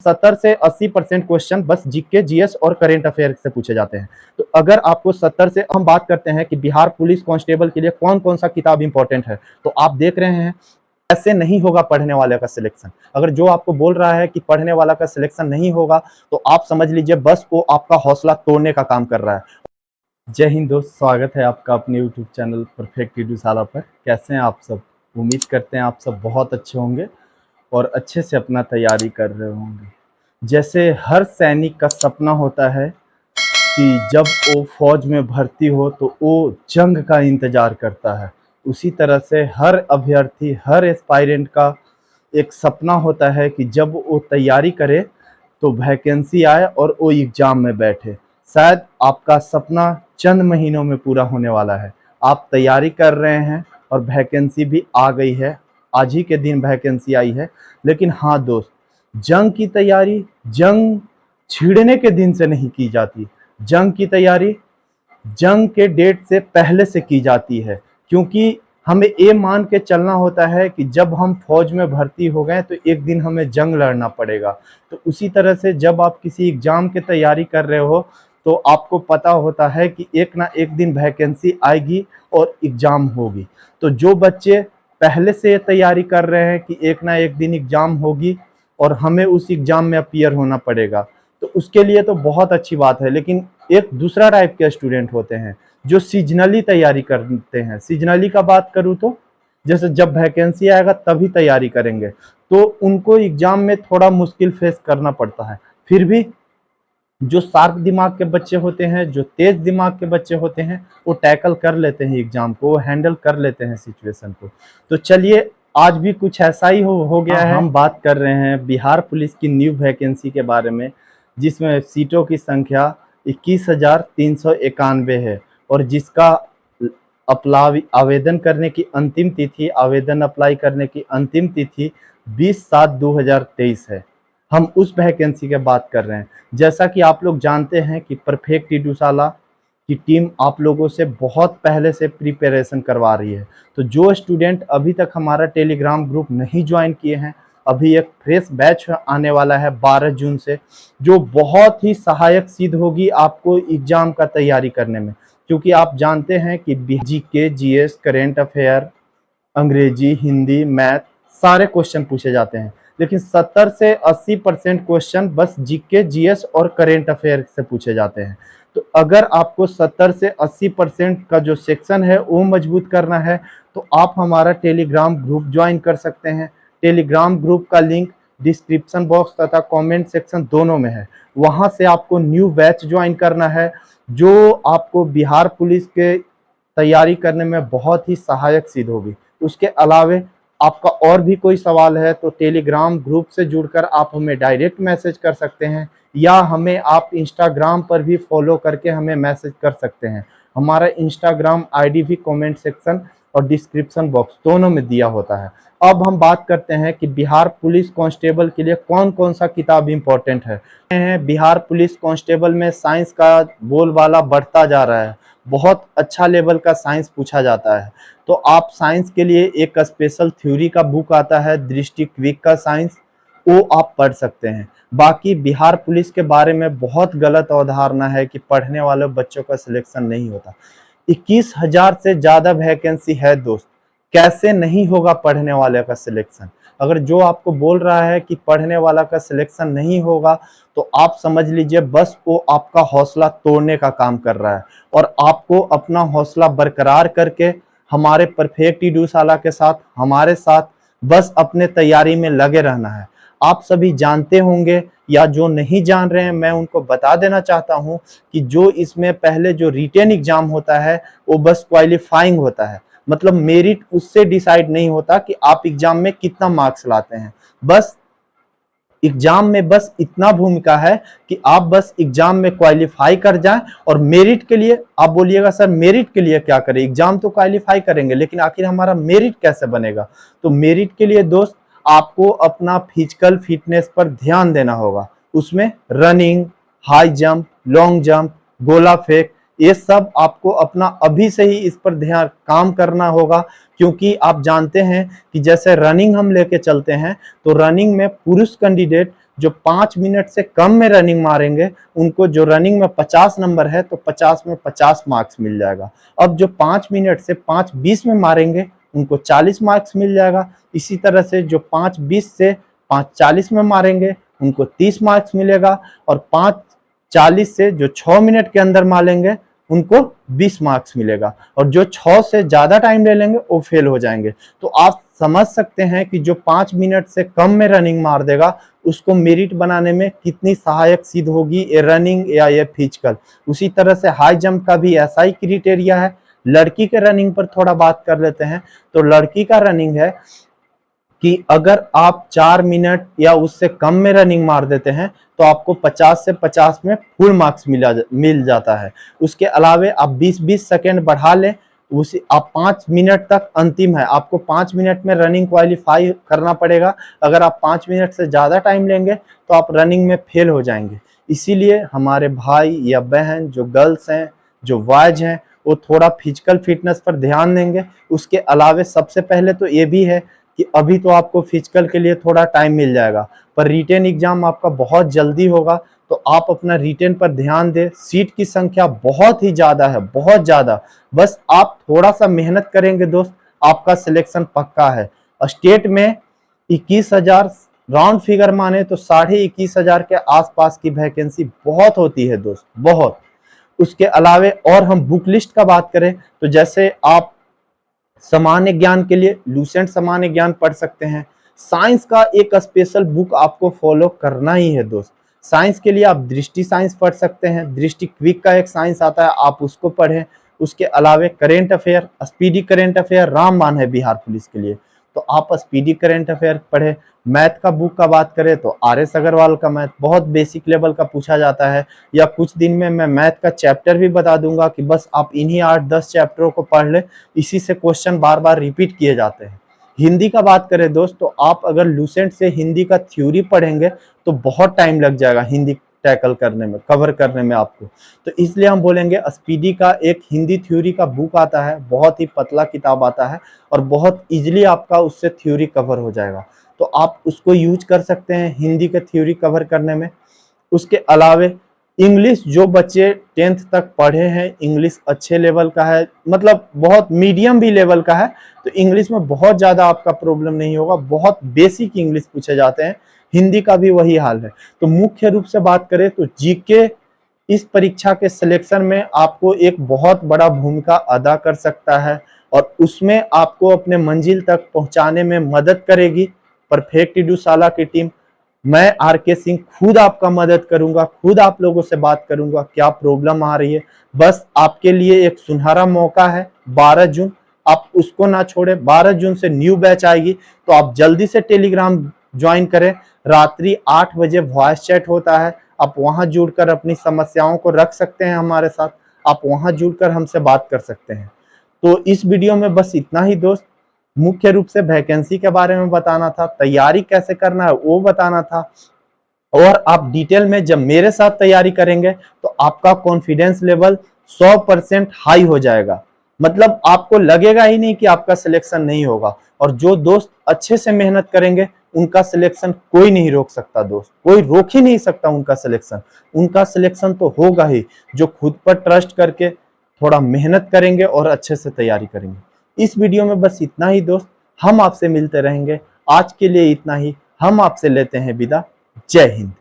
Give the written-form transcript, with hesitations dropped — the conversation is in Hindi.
70 से 80% क्वेश्चन बस जीके, जीएस और करंट अफेयर से पूछे जाते हैं। तो अगर आपको 70 से हम बात करते हैं कि बिहार पुलिस कांस्टेबल के लिए कौन कौन सा किताब इंपॉर्टेंट है, तो आप देख रहे हैं ऐसे नहीं होगा पढ़ने वाले का सिलेक्शन। अगर जो आपको बोल रहा है कि पढ़ने वाला का सिलेक्शन नहीं होगा, तो आप समझ लीजिए बस वो आपका हौसला तोड़ने का काम कर रहा है। जय हिंद दोस्त, स्वागत है आपका अपने यूट्यूब चैनल परफेक्ट एडुशाला पर। कैसे हैं आप सब? उम्मीद करते हैं आप सब बहुत अच्छे होंगे और अच्छे से अपना तैयारी कर रहे होंगे। जैसे हर सैनिक का सपना होता है कि जब वो फौज में भर्ती हो तो वो जंग का इंतजार करता है, उसी तरह से हर अभ्यर्थी, हर एस्पायरेंट का एक सपना होता है कि जब वो तैयारी करे तो वैकेंसी आए और वो एग्जाम में बैठे। शायद आपका सपना चंद महीनों में पूरा होने वाला है। आप तैयारी कर रहे हैं और वैकेंसी भी आ गई है। आज ही के दिन वैकेंसी आई है। लेकिन हाँ दोस्त, जंग की तैयारी जंग छिड़ने के दिन से नहीं की जाती। जंग की तैयारी जंग के डेट से पहले से की जाती है, क्योंकि हमें ये मान के चलना होता है कि जब हम फौज में भर्ती हो गए तो एक दिन हमें जंग लड़ना पड़ेगा। तो उसी तरह से जब आप किसी एग्जाम की तैयारी कर रहे हो तो आपको पता होता है कि एक ना एक दिन वैकेंसी आएगी और एग्जाम होगी। तो जो बच्चे पहले से तैयारी कर रहे हैं कि एक ना एक दिन एग्जाम होगी और हमें उस एग्जाम में अपीयर होना पड़ेगा, तो उसके लिए तो बहुत अच्छी बात है। लेकिन एक दूसरा टाइप के स्टूडेंट होते हैं जो सीजनली तैयारी करते हैं। सीजनली का बात करूँ तो जैसे जब वैकेंसी आएगा तभी तैयारी करेंगे, तो उनको एग्जाम में थोड़ा मुश्किल फेस करना पड़ता है। फिर भी जो शार्प दिमाग के बच्चे होते हैं, जो तेज दिमाग के बच्चे होते हैं, वो टैकल कर लेते हैं एग्जाम को, वो हैंडल कर लेते हैं सिचुएशन को। तो चलिए, आज भी कुछ ऐसा ही हो गया है। हम बात कर रहे हैं बिहार पुलिस की न्यू वैकेंसी के बारे में, जिसमें सीटों की संख्या 21,391 है और जिसका आवेदन करने की अंतिम तिथि, आवेदन अप्लाई करने की अंतिम तिथि 20/7/2023 है। हम उस वैकेंसी की बात कर रहे हैं। जैसा कि आप लोग जानते हैं कि परफेक्ट एडुशाला की टीम आप लोगों से बहुत पहले से प्रिपरेशन करवा रही है। तो जो स्टूडेंट अभी तक हमारा टेलीग्राम ग्रुप नहीं ज्वाइन किए हैं, अभी एक फ्रेश बैच आने वाला है 12 जून से, जो बहुत ही सहायक सिद्ध होगी आपको एग्जाम का तैयारी करने में। क्योंकि आप जानते हैं कि जीके, जीएस, करेंट अफेयर, अंग्रेजी, हिंदी, मैथ सारे क्वेश्चन पूछे जाते हैं। लेकिन 70 से 80% क्वेश्चन बस जीके, जीएस और करेंट अफेयर से पूछे जाते हैं। तो अगर आपको 70 से 80% का जो सेक्शन है वो मजबूत करना है, तो आप हमारा टेलीग्राम ग्रुप ज्वाइन कर सकते हैं। टेलीग्राम ग्रुप का लिंक डिस्क्रिप्शन बॉक्स तथा कमेंट सेक्शन दोनों में है। वहां से आपको न्यू बैच ज्वाइन करना है, जो आपको बिहार पुलिस के तैयारी करने में बहुत ही सहायक सिद्ध होगी। उसके अलावे आपका और भी कोई सवाल है तो टेलीग्राम ग्रुप से जुड़कर आप हमें डायरेक्ट मैसेज कर सकते हैं, या हमें आप इंस्टाग्राम पर भी फॉलो करके हमें मैसेज कर सकते हैं। हमारा इंस्टाग्राम आईडी भी कमेंट सेक्शन और डिस्क्रिप्शन बॉक्स दोनों में दिया होता है। अब हम बात करते हैं कि बिहार पुलिस कांस्टेबल के लिए कौन कौन सा किताब इंपॉर्टेंट है। बिहार पुलिस कांस्टेबल में साइंस का बोलबाला बढ़ता जा रहा है। बहुत अच्छा लेवल का साइंस पूछा जाता है। तो आप साइंस के लिए एक स्पेशल थ्योरी का बुक आता है, दृष्टि क्विक का साइंस, वो आप पढ़ सकते हैं। बाकी बिहार पुलिस के बारे में बहुत गलत अवधारणा है कि पढ़ने वाले बच्चों का सिलेक्शन नहीं होता। 21,000 से ज्यादा वैकेंसी है दोस्त, कैसे नहीं होगा पढ़ने वाले का सिलेक्शन? अगर जो आपको बोल रहा है कि पढ़ने वाला का सिलेक्शन नहीं होगा, तो आप समझ लीजिए बस वो आपका हौसला तोड़ने का काम कर रहा है। और आपको अपना हौसला बरकरार करके हमारे परफेक्ट एडुशाला के साथ, हमारे साथ बस अपने तैयारी में लगे रहना है। आप सभी जानते होंगे, या जो नहीं जान रहे हैं मैं उनको बता देना चाहता हूं कि जो इसमें पहले जो रिटेन एग्जाम होता है वो बस क्वालिफाइंग होता है। मतलब मेरिट उससे डिसाइड नहीं होता कि आप एग्जाम में कितना मार्क्स लाते हैं। बस एग्जाम में बस इतना भूमिका है कि आप बस एग्जाम में क्वालिफाई कर जाएं। और मेरिट के लिए आप बोलिएगा सर मेरिट के लिए क्या करें, एग्जाम तो क्वालिफाई करेंगे लेकिन आखिर हमारा मेरिट कैसे बनेगा? तो मेरिट के लिए दोस्त आपको अपना फिजिकल फिटनेस पर ध्यान देना होगा। उसमें running, high jump, long jump, गोला फेंक, ये सब आपको अपना अभी से ही इस पर ध्यान काम करना होगा। क्योंकि आप जानते हैं कि जैसे रनिंग हम लेके चलते हैं, तो रनिंग में पुरुष कैंडिडेट जो 5 मिनट से कम में रनिंग मारेंगे उनको, जो रनिंग में 50 नंबर है तो 50 में 50 मार्क्स मिल जाएगा। अब जो 5 मिनट से 5:20 में मारेंगे उनको 40 मार्क्स मिल जाएगा। इसी तरह से जो 5:20 से 5:40 में मारेंगे उनको 30 मार्क्स मिलेगा, और 5:40 से जो 6 मिनट के अंदर मारेंगे उनको 20 मार्क्स मिलेगा, और जो 6 से ज्यादा टाइम ले लेंगे वो फेल हो जाएंगे। तो आप समझ सकते हैं कि जो 5 मिनट से कम में रनिंग मार देगा उसको मेरिट बनाने में कितनी सहायक सिद्ध होगी ये रनिंग या ये फिजिकल। उसी तरह से हाई जंप का भी ऐसा ही क्राइटेरिया है। लड़की के रनिंग पर थोड़ा बात कर लेते हैं। तो लड़की का रनिंग है कि अगर आप 4 मिनट या उससे कम में रनिंग मार देते हैं तो आपको 50 से 50 में फुल मार्क्स मिल जाता है। उसके अलावे आप 20-20 सेकेंड बढ़ा लें, उसी आप 5 मिनट तक अंतिम है, आपको 5 मिनट में रनिंग क्वालिफाई करना पड़ेगा। अगर आप 5 मिनट से ज़्यादा टाइम लेंगे तो आप रनिंग में फेल हो जाएंगे। इसीलिए हमारे भाई या बहन जो गर्ल्स हैं, जो बॉयज हैं, वो थोड़ा फिजिकल फिटनेस पर ध्यान देंगे। उसके अलावे सबसे पहले तो ये भी है कि अभी तो आपको फिजिकल के लिए थोड़ा टाइम मिल जाएगा, पर रिटेन एग्जाम आपका बहुत जल्दी होगा, तो आप अपना रिटेन पर ध्यान दें। सीट की संख्या बहुत ही ज्यादा है, बहुत ज्यादा। बस आप थोड़ा सा मेहनत करेंगे दोस्त, आपका सिलेक्शन पक्का है। स्टेट में 21,000 राउंड फिगर माने तो 21,500 के आसपास की वैकेंसी बहुत होती है दोस्त, बहुत। उसके अलावे और हम बुक लिस्ट का बात करें तो जैसे आप सामान्य ज्ञान के लिए लूसेंट सामान्य ज्ञान पढ़ सकते हैं। साइंस का एक स्पेशल बुक आपको फॉलो करना ही है दोस्त। साइंस के लिए आप दृष्टि साइंस पढ़ सकते हैं, दृष्टि क्विक का एक साइंस आता है, आप उसको पढ़ें। उसके अलावे current affair, speedy current affair रामबाण है बिहार पुलिस के लिए, तो आप स्पीडी करेंट अफेयर पढ़े। मैथ का बुक का बात करें तो RS अग्रवाल का मैथ बहुत बेसिक लेवल का पूछा जाता है, या कुछ दिन में मैं मैथ का चैप्टर भी बता दूंगा कि बस आप इन्हीं 8-10 चैप्टरों को पढ़ ले, इसी से क्वेश्चन बार बार रिपीट किए जाते हैं। हिंदी का बात करें दोस्त तो आप अगर लूसेंट से हिंदी का थ्योरी पढ़ेंगे तो बहुत टाइम लग जाएगा हिंदी टैकल करने में, कवर करने में आपको। तो इसलिए हम बोलेंगे स्पीडी का एक हिंदी थ्योरी का बुक आता है, बहुत ही पतला किताब आता है और बहुत इजीली आपका उससे थ्योरी कवर हो जाएगा, तो आप उसको यूज कर सकते हैं हिंदी का थ्योरी कवर करने में। उसके अलावे इंग्लिश, जो बच्चे 10th तक पढ़े हैं, इंग्लिश अच्छे लेवल का है, मतलब बहुत मीडियम भी लेवल का है, तो इंग्लिश में बहुत ज़्यादा आपका प्रॉब्लम नहीं होगा, बहुत बेसिक इंग्लिश पूछे जाते हैं। हिंदी का भी वही हाल है। तो मुख्य रूप से बात करें तो जीके इस परीक्षा के सिलेक्शन में आपको एक बहुत बड़ा भूमिका अदा कर सकता है, और उसमें आपको अपने मंजिल तक पहुंचाने में मदद करेगी परफेक्ट एडुशाला की टीम। मैं RK सिंह खुद आपका मदद करूंगा, खुद आप लोगों से बात करूंगा क्या प्रॉब्लम आ रही है। बस आपके लिए एक सुनहरा मौका है 12 जून, आप उसको ना छोड़े। 12 जून से न्यू बैच आएगी, तो आप जल्दी से टेलीग्राम ज्वाइन करें। रात्रि 8 बजे वॉइस चैट होता है, आप वहां जुड़कर अपनी समस्याओं को रख सकते हैं हमारे साथ, आप वहां जुड़कर हमसे बात कर सकते हैं। तो इस वीडियो में बस इतना ही दोस्त। मुख्य रूप से वैकेंसी के बारे में बताना था, तैयारी कैसे करना है वो बताना था, और आप डिटेल में जब मेरे साथ तैयारी करेंगे तो आपका कॉन्फिडेंस लेवल 100% हाई हो जाएगा। मतलब आपको लगेगा ही नहीं कि आपका सिलेक्शन नहीं होगा, और जो दोस्त अच्छे से मेहनत करेंगे उनका सिलेक्शन कोई नहीं रोक सकता दोस्त, कोई रोक ही नहीं सकता उनका सिलेक्शन। उनका सिलेक्शन तो होगा ही जो खुद पर ट्रस्ट करके थोड़ा मेहनत करेंगे और अच्छे से तैयारी करेंगे। इस वीडियो में बस इतना ही दोस्त, हम आपसे मिलते रहेंगे। आज के लिए इतना ही, हम आपसे लेते हैं विदा। जय हिंद।